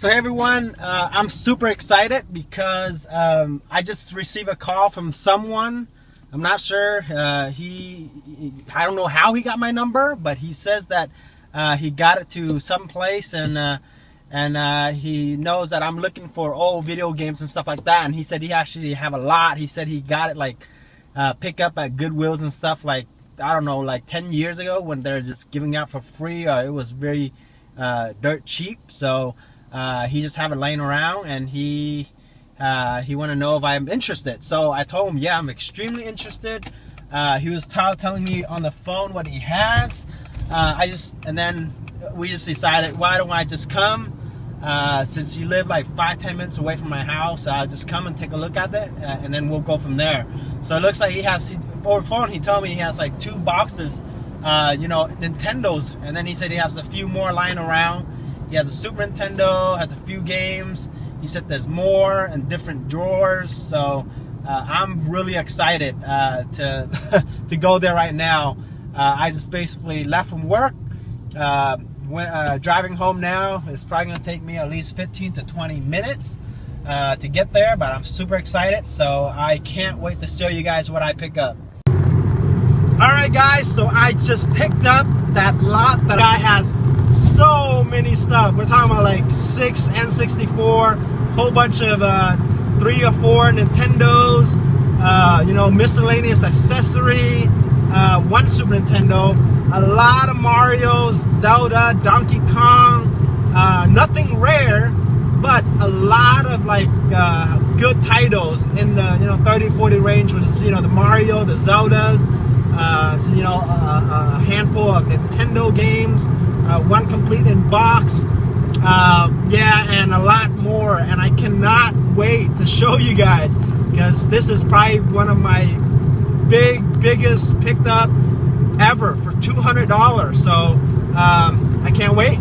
So hey everyone, I'm super excited because I just received a call from someone. I'm not sure. I don't know how he got my number, but he says that he got it to some place and he knows that I'm looking for old video games and stuff like that. And he said he actually have a lot. He said he got it like pick up at Goodwills and stuff like, I don't know, like 10 years ago when they're just giving out for free. It was very dirt cheap. So he just have it laying around, and he want to know if I'm interested. So I told him, yeah, I'm extremely interested. He was telling me on the phone what he has. And then we just decided, why don't I just come? Since you live like 5-10 minutes away from my house, I'll just come and take a look at it, and then we'll go from there. So it looks like over the phone he told me he has like 2 boxes, Nintendos, and then he said he has a few more lying around. He has a Super Nintendo, has a few games. He said there's more in different drawers. So I'm really excited to to go there right now. I just basically left from work. Driving home now. It's probably going to take me at least 15 to 20 minutes to get there, but I'm super excited. So I can't wait to show you guys what I pick up. Alright guys, so I just picked up that lot. That guy has so many stuff. We're talking about like 6 N64, whole bunch of 3 or 4 Nintendos, miscellaneous accessory, 1 Super Nintendo, a lot of Marios, Zelda, Donkey Kong, nothing rare, but a lot of like good titles in the 30-40 range, which is the Mario, the Zeldas, a handful of Nintendo games, 1 complete in box, and a lot more. And I cannot wait to show you guys, because this is probably one of my biggest picked up ever for $200. So I can't wait.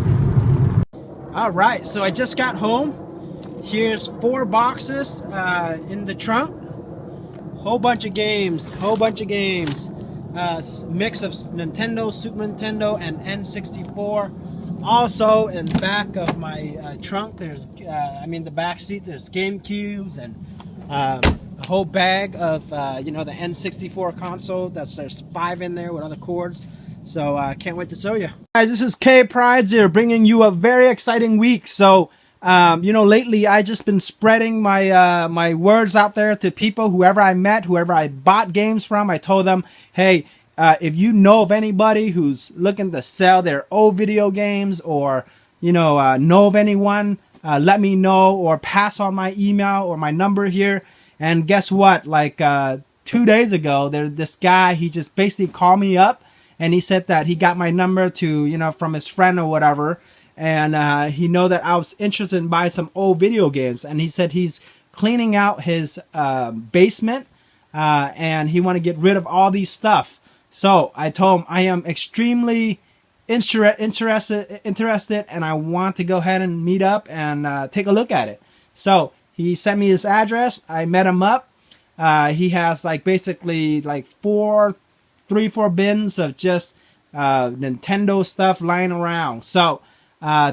All right, so I just got home. Here's 4 boxes in the trunk. Whole bunch of games. Mix of Nintendo, Super Nintendo, and N64. Also in the back of my trunk, there's the back seat, there's GameCubes and a whole bag of the N64 console. There's 5 in there with other cords. So I can't wait to show you guys. This is K Prides here, bringing you a very exciting week. So lately I just been spreading my my words out there to people, whoever I met, whoever I bought games from. I told them, hey, if you know of anybody who's looking to sell their old video games, or know of anyone, let me know, or pass on my email or my number here. And guess what? Like 2 days ago, this guy, he just basically called me up, and he said that he got my number to from his friend or whatever, and he know that I was interested in buying some old video games, and he said he's cleaning out his basement, and he want to get rid of all these stuff. So I told him I am extremely interested, and I want to go ahead and meet up and take a look at it. So he sent me his address. I met him up. He has like basically like 3-4 bins of just Nintendo stuff lying around. So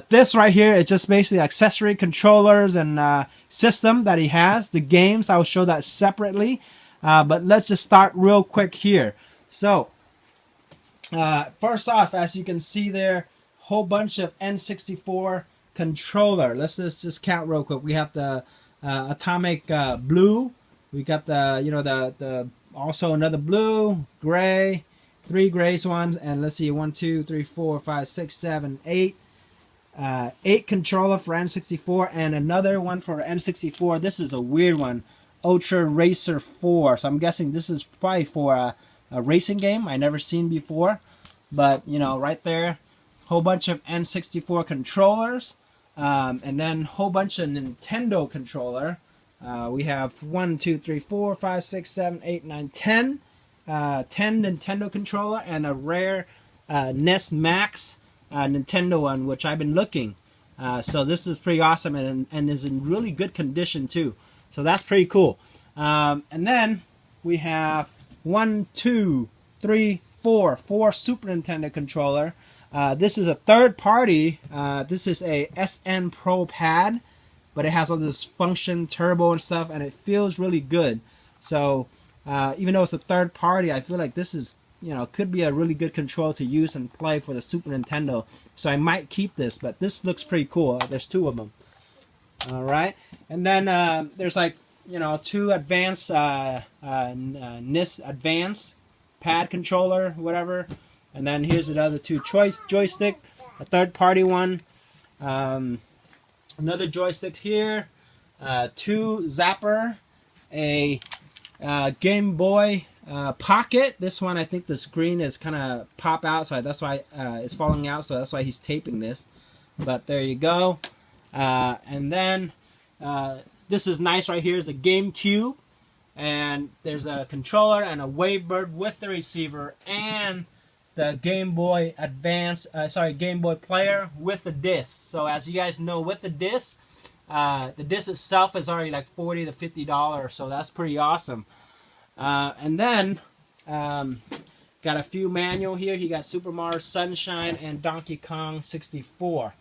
this right here is just basically accessory, controllers, and system that he has. The games, I will show that separately. But let's just start real quick here. So first off, as you can see there, whole bunch of N64 controller. Let's just count real quick. We have the atomic blue. We got the also another blue, gray, 3 grays ones, and let's see, 1, 2, 3, 4, 5, 6, 7, 8. 8 controller for N64, and another one for N64. This is a weird one, Ultra Racer 4. So I'm guessing this is probably for a racing game I never seen before. But right there, whole bunch of N64 controllers, and then whole bunch of Nintendo controller. We have 1, 2, 3, 4, 5, 6, 7, 8, 9, 10. 10 Nintendo controller, and a rare NES Max Nintendo one, which I've been looking. So this is pretty awesome, and is in really good condition too. So that's pretty cool. And then we have 1, 2, 3, 4 Super Nintendo controller. This is a third party. This is a SN Pro pad, but it has all this function, turbo and stuff, and it feels really good. So even though it's a third party, I feel like this is, could be a really good control to use and play for the Super Nintendo. So I might keep this, but this looks pretty cool. There's two of them. All right, and then there's like, two advanced NIS advanced pad controller, whatever. And then here's the other two joystick, a third party one. Another joystick here, two zapper, a Game Boy Pocket. This one, I think the screen is kind of pop out, so that's why it's falling out. So that's why he's taping this. But there you go. And then this is nice right here. Is the GameCube, and there's a controller and a Wavebird with the receiver and the Game Boy Advance, Game Boy Player with the disc. So as you guys know, with the disc itself is already like $40 to $50, so that's pretty awesome. And then got a few manual here. He got Super Mario Sunshine and Donkey Kong 64,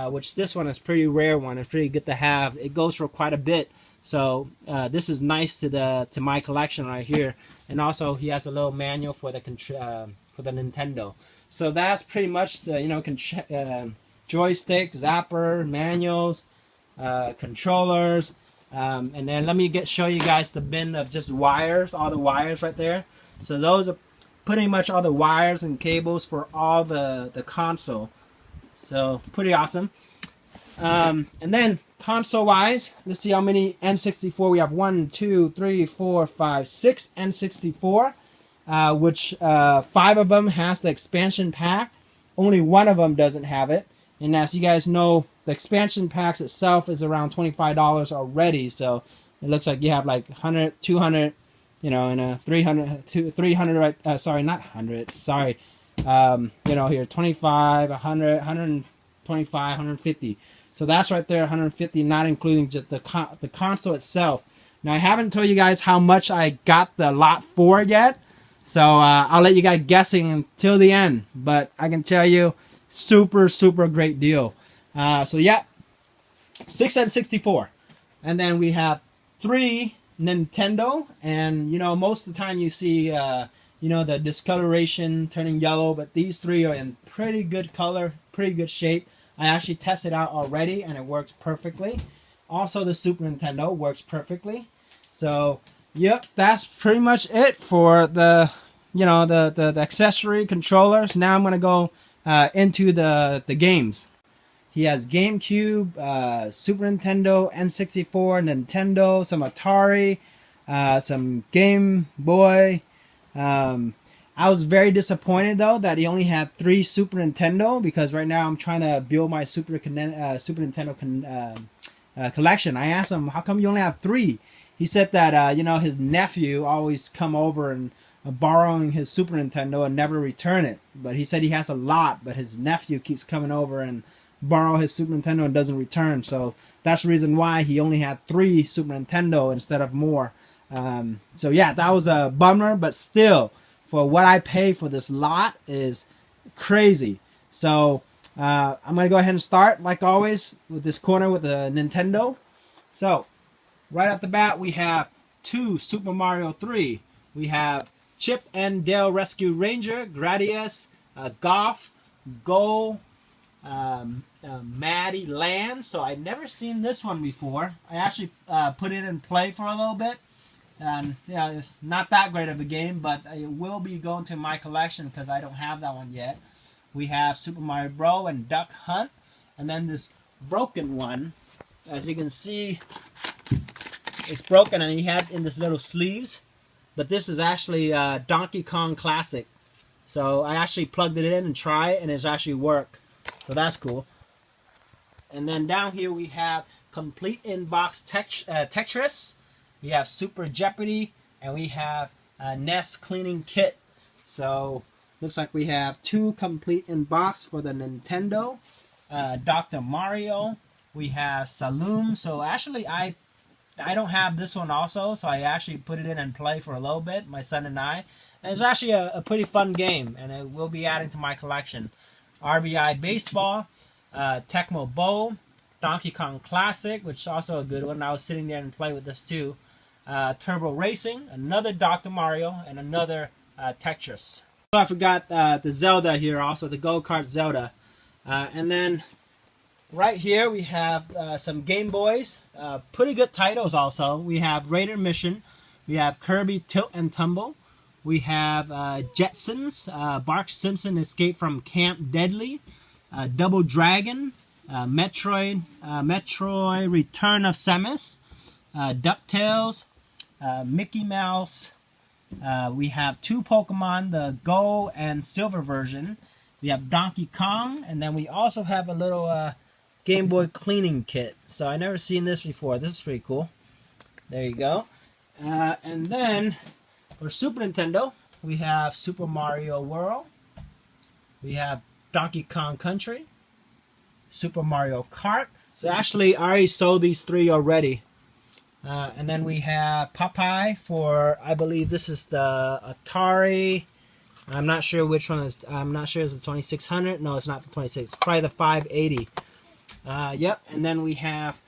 which this one is pretty rare one. It's pretty good to have. It goes for quite a bit. So this is nice to my collection right here. And also he has a little manual for the Nintendo. So that's pretty much the joystick, zapper, manuals, controllers, and then let me show you guys the bin of just wires, all the wires right there. So those are pretty much all the wires and cables for all the console. So pretty awesome. And then console wise, let's see how many N64 we have. 1, 2, 3, 4, 5, 6 N64. Which 5 of them has the expansion pack. Only one of them doesn't have it. And as you guys know, the expansion packs itself is around $25 already. So it looks like you have like 100, 200, and a 300, 300, right? Sorry, not 100. Sorry. Here 25, 100, 125, 150. So that's right there, 150, not including just the console itself. Now I haven't told you guys how much I got the lot for yet. So I'll let you guys guessing until the end, but I can tell you, super great deal. So yeah, 6 N64, and then we have 3 Nintendo, and most of the time you see the discoloration turning yellow, but these 3 are in pretty good color, pretty good shape. I actually tested out already, and it works perfectly. Also, the Super Nintendo works perfectly. So. Yep, that's pretty much it for the accessory controllers. Now I'm gonna go into the games. He has GameCube, Super Nintendo, N64, Nintendo, some Atari, some Game Boy. I was very disappointed though that he only had 3 Super Nintendo, because right now I'm trying to build my Super Nintendo collection. I asked him, how come you only have 3? He said that his nephew always come over and borrowing his Super Nintendo and never return it. But he said he has a lot, but his nephew keeps coming over and borrow his Super Nintendo and doesn't return. So that's the reason why he only had 3 Super Nintendo instead of more. So yeah, that was a bummer, but still, for what I pay for this lot is crazy. So I'm going to go ahead and start, like always, with this corner with the Nintendo. So right off the bat, we have 2 Super Mario 3. We have Chip and Dale Rescue Ranger, Gradius, Golf, Go, Maddie Land. So I've never seen this one before. I actually put it in play for a little bit. Yeah, it's not that great of a game, but it will be going to my collection because I don't have that one yet. We have Super Mario Bros. And Duck Hunt. And then this broken one, as you can see, it's broken and he had in this little sleeves. But this is actually Donkey Kong Classic. So I actually plugged it in and tried it, and it's actually worked. So that's cool. And then down here we have Complete Inbox Tetris. We have Super Jeopardy, and we have NES Cleaning Kit. So looks like we have 2 complete in box for the Nintendo. Dr. Mario. We have Saloon. So actually I don't have this one also, so I actually put it in and play for a little bit, my son and I. And it's actually a pretty fun game, and it will be adding to my collection. RBI Baseball, Tecmo Bowl, Donkey Kong Classic, which is also a good one. I was sitting there and played with this too. Turbo Racing, another Dr. Mario, and another Tetris. So I forgot the Zelda here also, the Go-Kart Zelda. And then right here we have some Game Boys. Pretty good titles also. We have Raider Mission. We have Kirby Tilt and Tumble. We have Jetsons, Bart Simpson Escape from Camp Deadly, Double Dragon, Metroid Return of Samus, DuckTales, Mickey Mouse. We have 2 Pokemon, the Gold and Silver version. We have Donkey Kong, and then we also have a little Game Boy cleaning kit. So I never seen this before. This is pretty cool. There you go. And then for Super Nintendo, we have Super Mario World. We have Donkey Kong Country, Super Mario Kart. So actually, I already sold these 3 already. And then we have Popeye for, I believe this is the Atari. I'm not sure which one is. I'm not sure it's the 2600. No, it's not the 26. Probably the 580. Yep. And then we have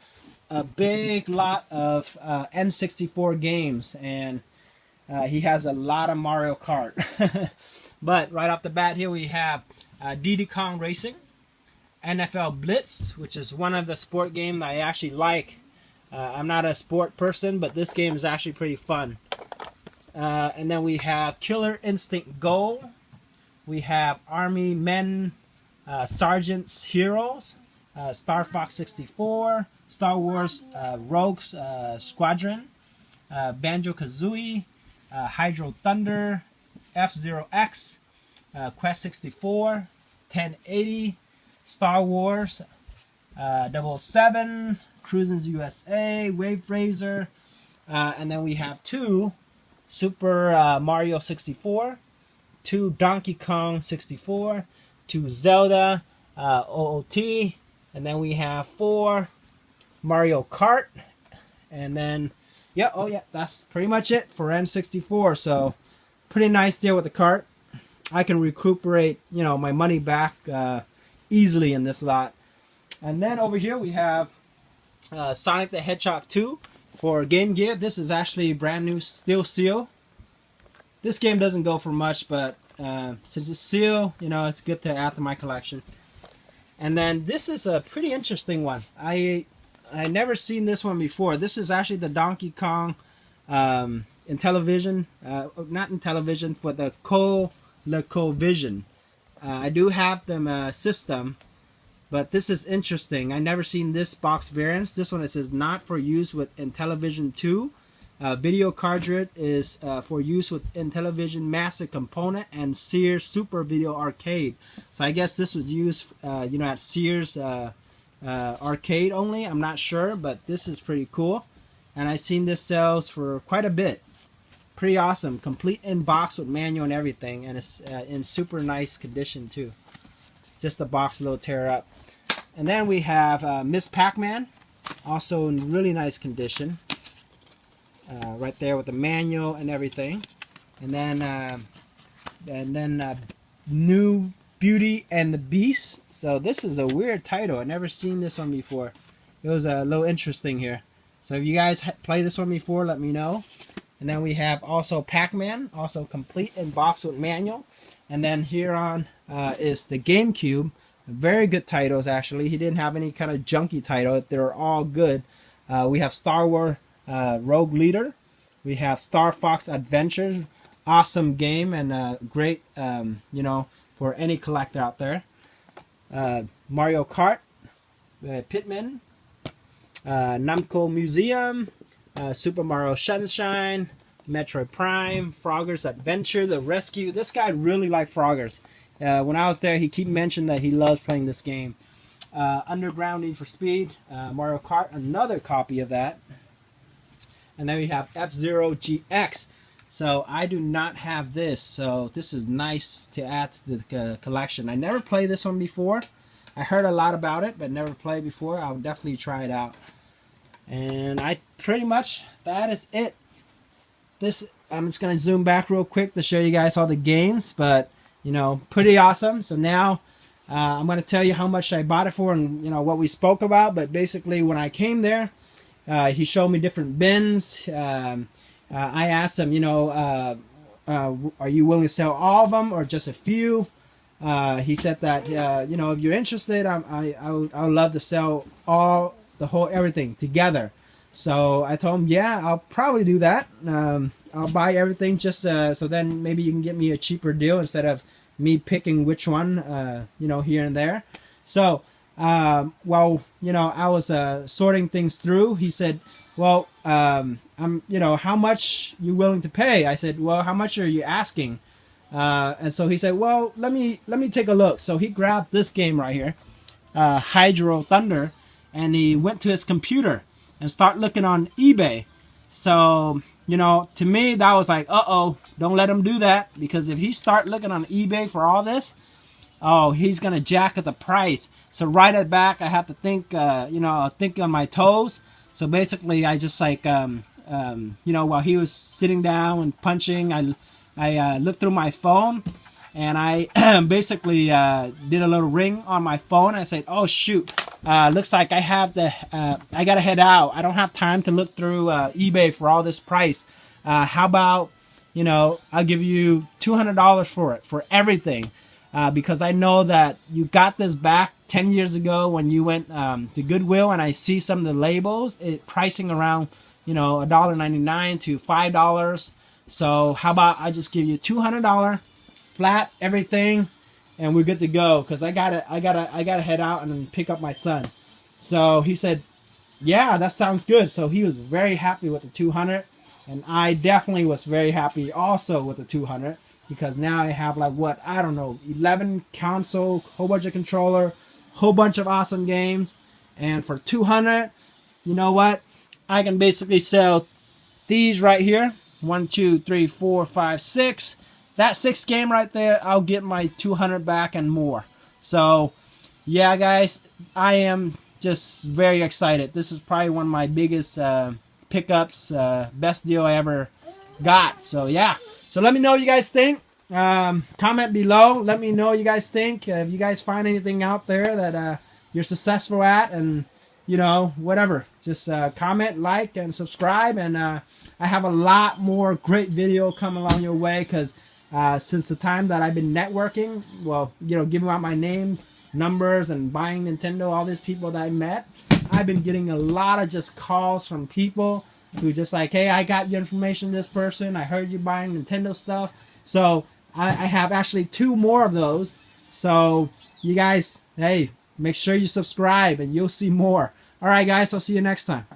a big lot of N64 games, and he has a lot of Mario Kart. But right off the bat here we have Diddy Kong Racing, NFL Blitz, which is one of the sport games I actually like. I'm not a sport person, but this game is actually pretty fun. And then we have Killer Instinct Go. We have Army Men, Sergeants Heroes, Star Fox 64, Star Wars Rogue Squadron, Banjo-Kazooie, Hydro Thunder, F-Zero X, Quest 64, 1080, Star Wars, 007, Cruisins USA, Wave Razor, and then we have 2 Super Mario 64, 2 Donkey Kong 64, 2 Zelda OOT, and then we have 4 Mario Kart, and then yeah, oh yeah, that's pretty much it for N64. So pretty nice deal with the cart. I can recuperate, you know, my money back easily in this lot. And then over here we have Sonic the Hedgehog 2 for Game Gear. This is actually brand new steel seal. This game doesn't go for much, but since it's seal, you know, it's good to add to my collection. And then this is a pretty interesting one. I never seen this one before. This is actually the Donkey Kong in television, not in television, for the ColecoVision. I do have the system, but this is interesting. I never seen this box variants. This one, it says not for use with Intellivision 2. Video cartridge is for use with Intellivision Master Component and Sears Super Video Arcade. So I guess this was used, you know, at Sears Arcade only. I'm not sure, but this is pretty cool. And I've seen this sells for quite a bit. Pretty awesome. Complete in box with manual and everything, and it's in super nice condition too. Just the box a little tear up. And then we have Miss Pac-Man, also in really nice condition. Right there with the manual and everything. And then New Beauty and the Beast. So this is a weird title. I've never seen this one before. It was a little interesting here. So if you guys played this one before, let me know. And then we have also Pac-Man, also complete in box with manual. And then here on is the GameCube. Very good titles, actually. He didn't have any kind of junky title. They're all good. We have Star Wars Rogue Leader. We have Star Fox Adventures. Awesome game and great, you know, for any collector out there. Mario Kart, Pitman, Namco Museum, Super Mario Sunshine, Metroid Prime, Frogger's Adventure, The Rescue. This guy really liked Frogger's. When I was there, he kept mentioning that he loves playing this game. Underground Need for Speed, Mario Kart, another copy of that. And then we have F-Zero GX. So I do not have this, so this is nice to add to the collection. I never played this one before. I heard a lot about it, but never played before. I'll definitely try it out. And I pretty much, that is it. This, I'm just going to zoom back real quick to show you guys all the games, but, you know, pretty awesome. So now I'm going to tell you how much I bought it for and, you know, what we spoke about. But basically, when I came there, he showed me different bins. I asked him, you know, are you willing to sell all of them or just a few? He said that, you know, if you're interested, I would love to sell all, the whole everything together. So I told him, yeah, I'll probably do that. I'll buy everything just so then maybe you can get me a cheaper deal instead of me picking which one, you know, here and there. So while, you know, I was sorting things through, he said, well, you know, how much you willing to pay? I said, well, how much are you asking? And so he said, well, let me take a look. So he grabbed this game right here, Hydro Thunder, and he went to his computer and start looking on eBay. So, you know, to me, that was like, uh-oh, don't let him do that, because if he start looking on eBay for all this, oh, he's going to jack up the price. So right at back, I have to think, you know, think on my toes. So basically, I just like, you know, while he was sitting down and punching, I looked through my phone, and I basically did a little ring on my phone. I said, oh, shoot, looks like I have to, I got to head out. I don't have time to look through eBay for all this price. How about, you know, I'll give you $200 for it, for everything. Because I know that you got this back 10 years ago when you went to Goodwill, and I see some of the labels, pricing around, you know, $1.99 to $5. So how about I just give you $200 flat, everything, and we're good to go, because I gotta head out and pick up my son. So he said, yeah, that sounds good. So he was very happy with the 200, and I definitely was very happy also with the 200, because now I have like, what, I don't know, 11 console, whole bunch of controller, whole bunch of awesome games. And for 200, you know what, I can basically sell these right here. 1, 2, 3, 4, 5, 6. That 6th game right there, I'll get my 200 back and more. So yeah, guys, I am just very excited. This is probably one of my biggest pickups, best deal I ever got. So yeah, so let me know what you guys think. Comment below, let me know what you guys think. If you guys find anything out there that you're successful at, and you know, whatever, just comment, like, and subscribe. And I have a lot more great video coming along your way, because since the time that I've been networking, well, you know, giving out my name, numbers, and buying Nintendo, all these people that I met, I've been getting a lot of just calls from people who just like, hey, I got your information, this person, I heard you buying Nintendo stuff. So I have actually 2 more of those. So you guys, hey, make sure you subscribe and you'll see more. All right, guys, I'll see you next time.